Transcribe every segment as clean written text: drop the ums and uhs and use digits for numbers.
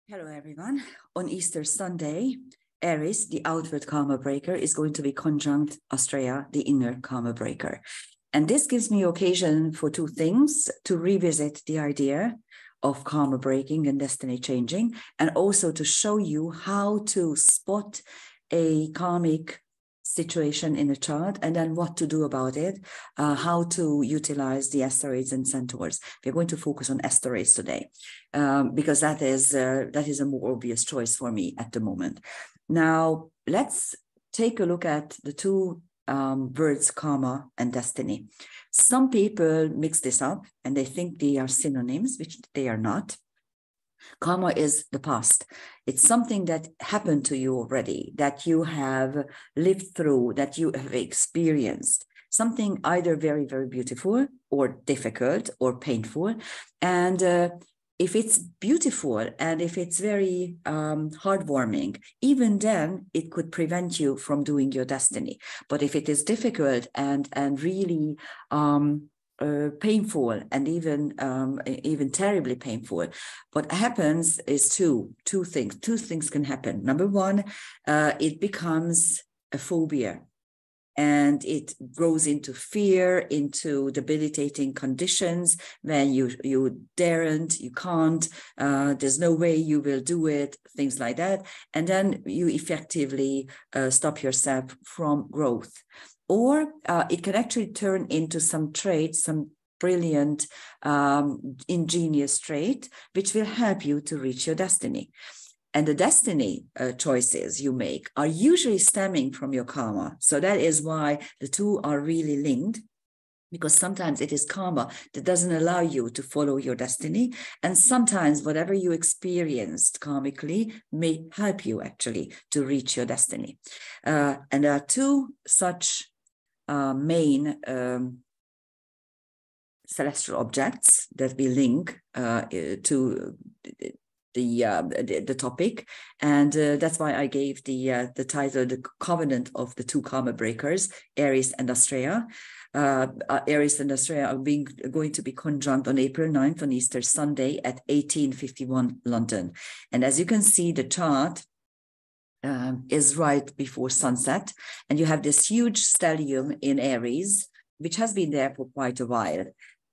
Hello, everyone. On Easter Sunday, Eris, the outward karma breaker, is going to be conjunct Astraea, the inner karma breaker. And this gives me occasion for two things: to revisit the idea of karma breaking and destiny changing, and also to show you how to spot a karmic situation in a chart and then what to do about it, how to utilize the asteroids and centaurs. We're going to focus on asteroids today because that is a more obvious choice for me at the moment. Now, let's take a look at the two words, karma and destiny. Some people mix this up and they think they are synonyms, which they are not. Karma is the past. It's something that happened to you already, that you have lived through, that you have experienced. Something either very, very beautiful or difficult or painful. And if it's beautiful and if it's very heartwarming, even then it could prevent you from doing your destiny. But if it is difficult and really painful and even terribly painful, what happens is two things. Two things can happen. Number one, it becomes a phobia. And it grows into fear, into debilitating conditions when you daren't, you can't, there's no way you will do it, things like that. And then you effectively stop yourself from growth. Or it can actually turn into some trait, some brilliant, ingenious trait, which will help you to reach your destiny. And the destiny choices you make are usually stemming from your karma. So that is why the two are really linked, because sometimes it is karma that doesn't allow you to follow your destiny. And sometimes whatever you experienced karmically may help you actually to reach your destiny. And there are two such main celestial objects that we link to the topic, and that's why I gave the title "The Covenant of the Two Karma Breakers," Eris and Astraea. Eris and Astraea are going to be conjunct on April 9th on Easter Sunday at 1851 London. And as you can see, the chart is right before sunset, and you have this huge stellium in Aries, which has been there for quite a while.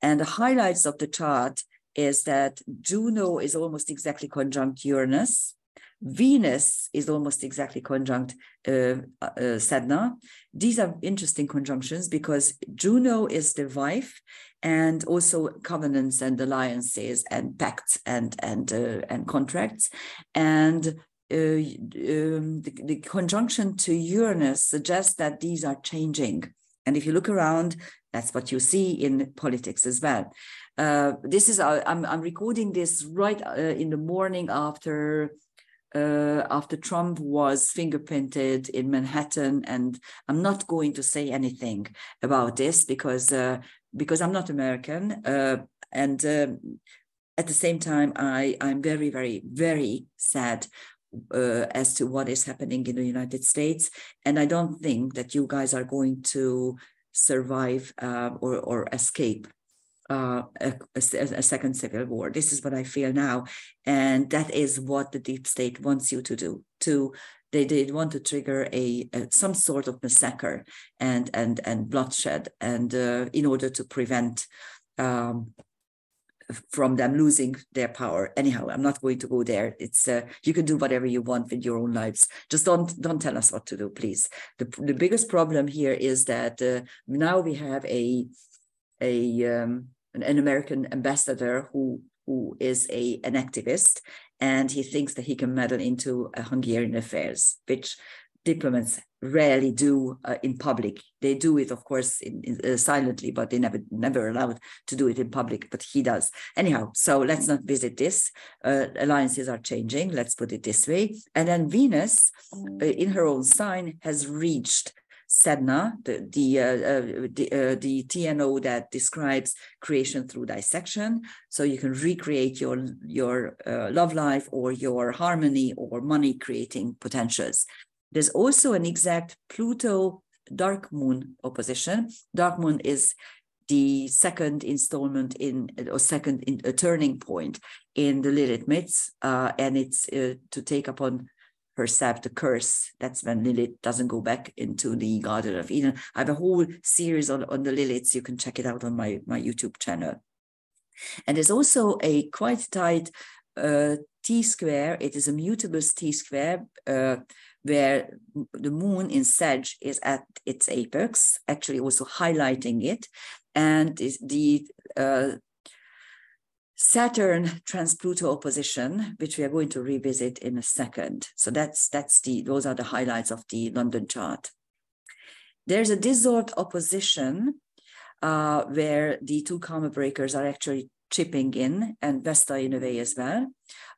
And the highlights of the chart is that Juno is almost exactly conjunct Uranus. Venus is almost exactly conjunct Sedna. These are interesting conjunctions because Juno is the wife, and also covenants and alliances and pacts and contracts. And the conjunction to Uranus suggests that these are changing. And if you look around, that's what you see in politics as well. This is I'm recording this right in the morning after Trump was fingerprinted in Manhattan, and I'm not going to say anything about this because I'm not American, and at the same time I'm very, very, very sad as to what is happening in the United States, and I don't think that you guys are going to survive or escape a second civil war. This is what I feel now, and that is what the deep state wants you to do. They want to trigger some sort of massacre and bloodshed, and in order to prevent from them losing their power. Anyhow, I'm not going to go there. It's you can do whatever you want with your own lives. Just don't tell us what to do, please. The biggest problem here is that now we have an American ambassador who is an activist, and he thinks that he can meddle into Hungarian affairs, which diplomats rarely do in public. They do it, of course, silently, but they never allowed to do it in public, but he does. Anyhow, so let's not visit this. Alliances are changing, let's put it this way. And then Venus, in her own sign, has reached Sedna, the TNO that describes creation through dissection. So you can recreate your love life or your harmony or money creating potentials. There's also an exact Pluto dark moon opposition. Dark moon is the second installment a turning point in the Lilith myths, and it's to take upon herself the curse. That's when Lilith doesn't go back into the Garden of Eden. I have a whole series on the Liliths. You can check it out on my YouTube channel. And there's also a quite tight T-square. It is a mutable T-square where the moon in Sag is at its apex, actually also highlighting it. And the Saturn trans-Pluto opposition, which we are going to revisit in a second. So those are the highlights of the London chart. There's a dissolved opposition where the two karma breakers are actually chipping in, and Vesta in a way as well.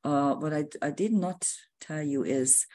What I did not tell you is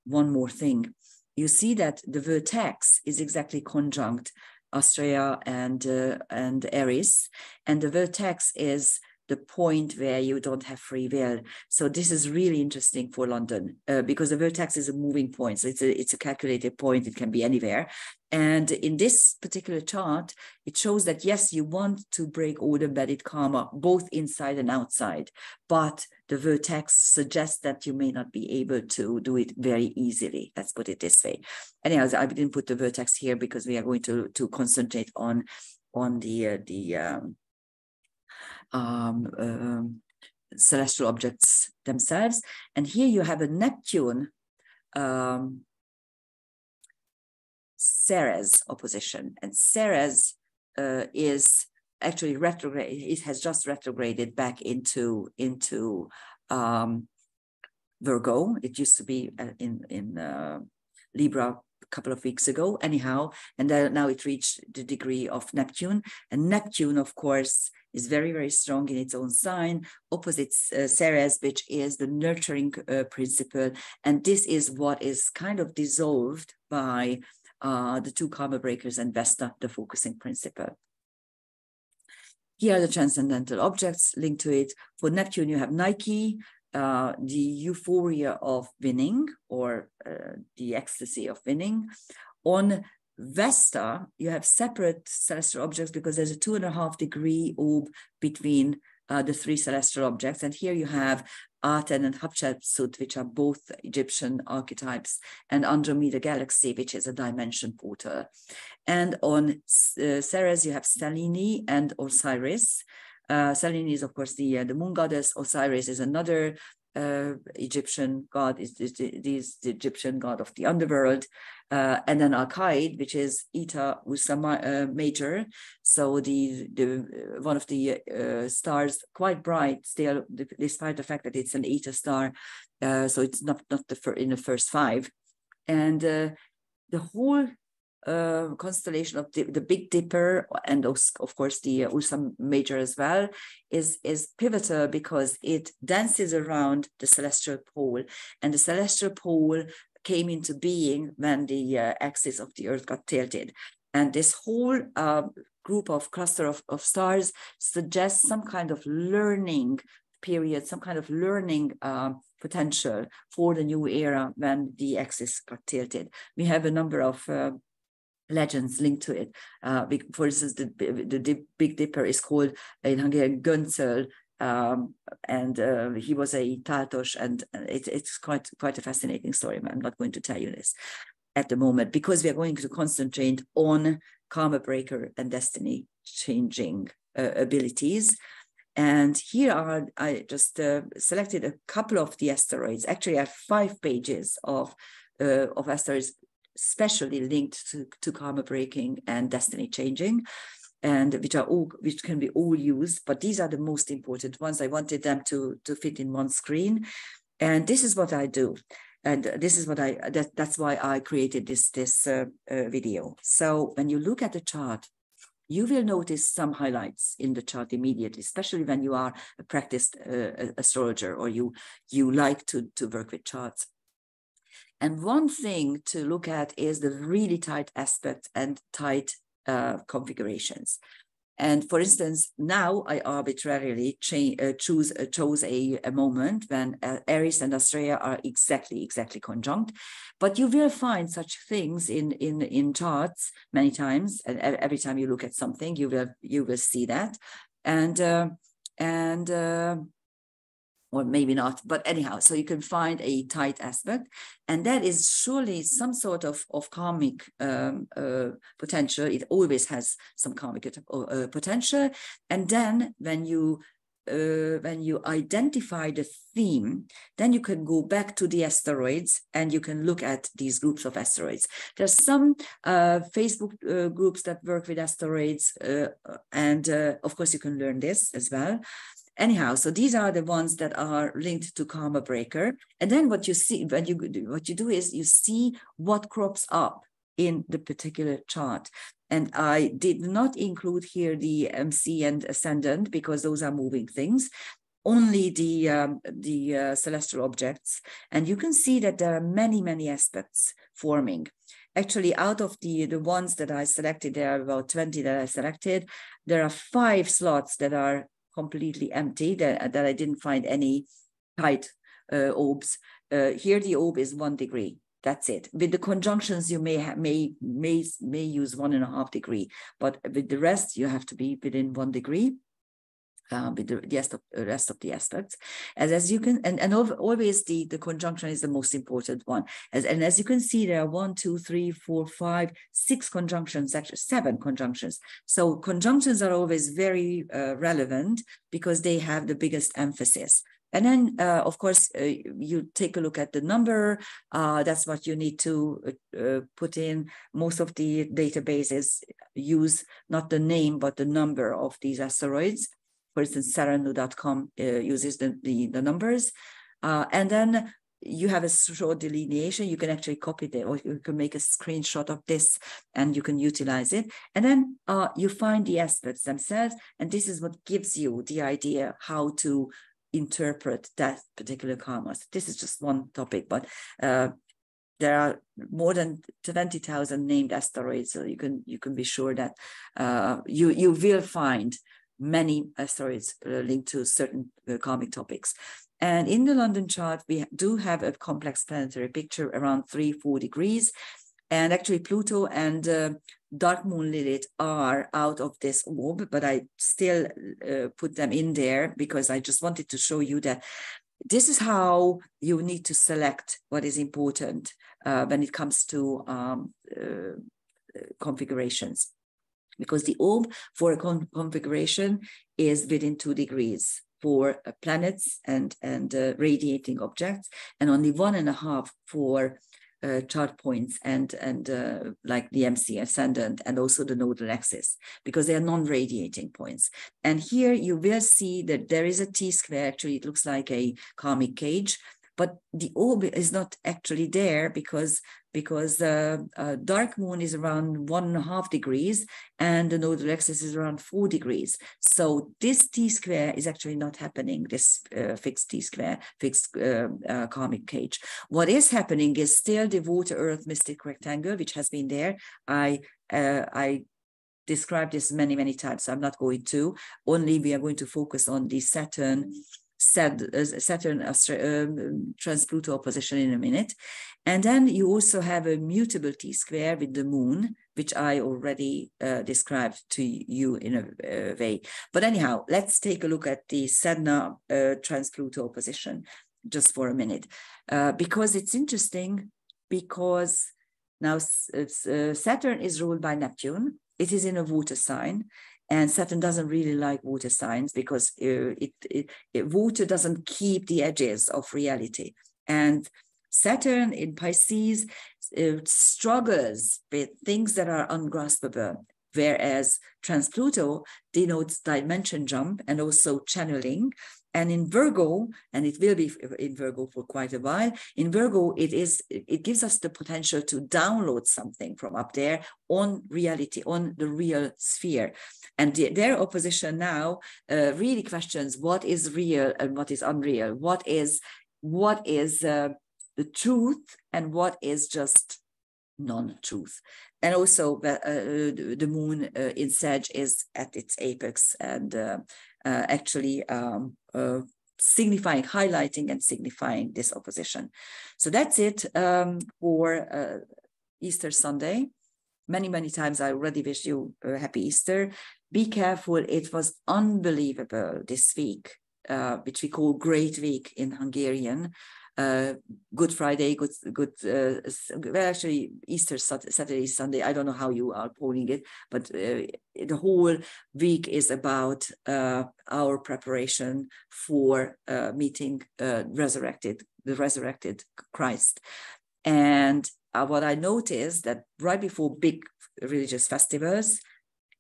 one more thing. You see that the vertex is exactly conjunct Astraea and Eris, and the vertex is the point where you don't have free will. So this is really interesting for London because the vertex is a moving point. So it's a calculated point. It can be anywhere. And in this particular chart, it shows that, yes, you want to break old embedded karma, both inside and outside, but the vertex suggests that you may not be able to do it very easily. Let's put it this way. Anyways, I didn't put the vertex here because we are going to concentrate on the celestial objects themselves. And here you have a Neptune Ceres opposition, and Ceres is actually retrograde. It has just retrograded back into Virgo. It used to be in Libra a couple of weeks ago, anyhow, and then now it reached the degree of Neptune. And Neptune, of course, is very, very strong in its own sign, opposite Ceres, which is the nurturing principle. And this is what is kind of dissolved by the two karma breakers and Vesta, the focusing principle. Here are the transcendental objects linked to it. For Neptune, you have Nike, the euphoria of winning, or the ecstasy of winning. On Vesta, you have separate celestial objects because there's a 2.5-degree orb between the three celestial objects. And here you have Aten and Hatshepsut, which are both Egyptian archetypes, and Andromeda Galaxy, which is a dimension portal. And on Ceres, you have Selene and Osiris. Selene is, of course, the moon goddess. Osiris is another Egyptian god, is the Egyptian god of the underworld. And then Al-Qaid, which is Eta Ursa Major. So one of the stars, quite bright still, despite the fact that it's an Eta star. So it's not in the first five. And the whole constellation of the Big Dipper, and of course the Ursa Major as well, is pivotal because it dances around the celestial pole, and the celestial pole came into being when the axis of the Earth got tilted. And this whole group of cluster of stars suggests some kind of learning period, some kind of learning potential for the new era when the axis got tilted. We have a number of legends linked to it. For instance, the Big Dipper is called in Hungarian Göncöl, and he was a Tartos, and it's quite a fascinating story. I'm not going to tell you this at the moment because we are going to concentrate on karma breaker and destiny changing abilities. And here I just selected a couple of the asteroids. Actually, I have 5 pages of asteroids specially linked to karma breaking and destiny changing, and which can be all used, but these are the most important ones. I wanted them to fit in one screen, and this is what I do, and this is what that's why I created this video. So when you look at the chart, you will notice some highlights in the chart immediately, especially when you are a practiced astrologer or you like to work with charts. And one thing to look at is the really tight aspects and tight configurations. And for instance, now I arbitrarily chose a moment when Eris and Astraea are exactly conjunct. But you will find such things in charts many times, and every time you look at something, you will see that, or maybe not, but anyhow, so you can find a tight aspect, and that is surely some sort of karmic potential. It always has some karmic potential. And then when you identify the theme, then you can go back to the asteroids and you can look at these groups of asteroids. There's some Facebook groups that work with asteroids, and of course you can learn this as well. Anyhow, so these are the ones that are linked to Karma Breaker. And then what you see, what you do is you see what crops up in the particular chart. And I did not include here the MC and Ascendant because those are moving things, only the celestial objects. And you can see that there are many aspects forming. Actually, out of the ones that I selected, there are about 20 that I selected. There are 5 slots that are completely empty, that I didn't find any tight orbs. Here the orb is 1 degree. That's it. With the conjunctions, you may use 1.5 degree, but with the rest, you have to be within 1 degree. With the rest of the aspects, as you can, and always the conjunction is the most important one. And as you can see, there are 1, 2, 3, 4, 5, 6 conjunctions, actually 7 conjunctions. So conjunctions are always very relevant because they have the biggest emphasis. And then, of course, you take a look at the number. That's what you need to put in. Most of the databases use not the name, but the number of these asteroids. For instance, Saranu.com uses the numbers. And then you have a short delineation. You can actually copy it, or you can make a screenshot of this and you can utilize it. And then you find the aspects themselves. And this is what gives you the idea how to interpret that particular karma. This is just one topic, but there are more than 20,000 named asteroids. So you can be sure that you will find many asteroids linked to certain karmic topics. And in the London chart, we do have a complex planetary picture around 3-4 degrees. And actually Pluto and Dark Moon Lilith are out of this orb, but I still put them in there because I just wanted to show you that this is how you need to select what is important when it comes to configurations. Because the orb for a configuration is within 2 degrees for planets and radiating objects, and only 1.5 for chart points and like the MC ascendant and also the nodal axis, because they are non-radiating points. And here you will see that there is a T-square. Actually, it looks like a karmic cage, but the orb is not actually there because Dark Moon is around 1.5 degrees and the nodal axis is around 4 degrees. So this T-square is actually not happening, this fixed T-square, fixed karmic cage. What is happening is still the water-earth mystic rectangle, which has been there. I described this many times, so I'm not going to. Only we are going to focus on the Saturn Trans-Pluto opposition in a minute. And then you also have a mutable T-square with the moon, which I already described to you in a way. But anyhow, let's take a look at the Sedna Trans-Pluto opposition just for a minute, because it's interesting, because now Saturn is ruled by Neptune. It is in a water sign. And Saturn doesn't really like water signs because water doesn't keep the edges of reality. And Saturn in Pisces struggles with things that are ungraspable, whereas Trans-Pluto denotes dimension jump and also channeling. And in Virgo, and it will be in Virgo for quite a while, in Virgo, it gives us the potential to download something from up there on reality, on the real sphere. And their opposition now really questions what is real and what is unreal, what is the truth and what is just non-truth. And also the moon in Sag is at its apex and actually signifying, highlighting and signifying this opposition. So that's it for Easter Sunday. Many, many times I already wish you a happy Easter. Be careful. It was unbelievable this week, which we call Great Week in Hungarian. Good Friday, well, actually Easter, Saturday, Sunday. I don't know how you are calling it, but the whole week is about our preparation for meeting the resurrected Christ. And what I noticed that right before big religious festivals,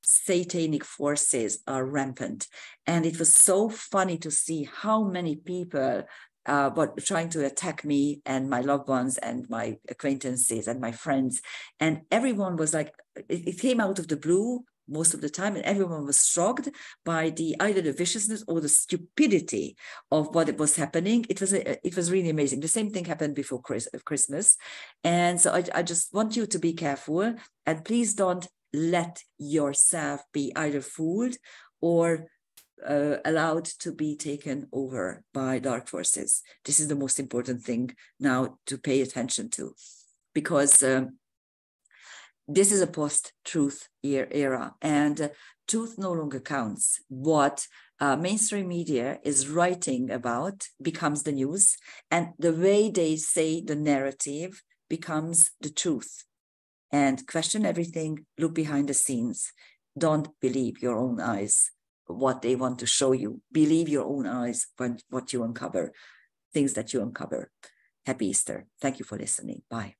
satanic forces are rampant. And it was so funny to see how many people were trying to attack me and my loved ones and my acquaintances and my friends. And everyone was like, it came out of the blue most of the time, and everyone was shocked by either the viciousness or the stupidity of what was happening. It was really amazing. The same thing happened before Christmas. And so I just want you to be careful, and please don't let yourself be either fooled or allowed to be taken over by dark forces. This is the most important thing now to pay attention to, because this is a post-truth era, and truth no longer counts. What mainstream media is writing about becomes the news, and the way they say the narrative becomes the truth. And question everything, look behind the scenes. Don't believe your own eyes, what they want to show you. Believe your own eyes when what you uncover, things that you uncover. Happy Easter. Thank you for listening. Bye.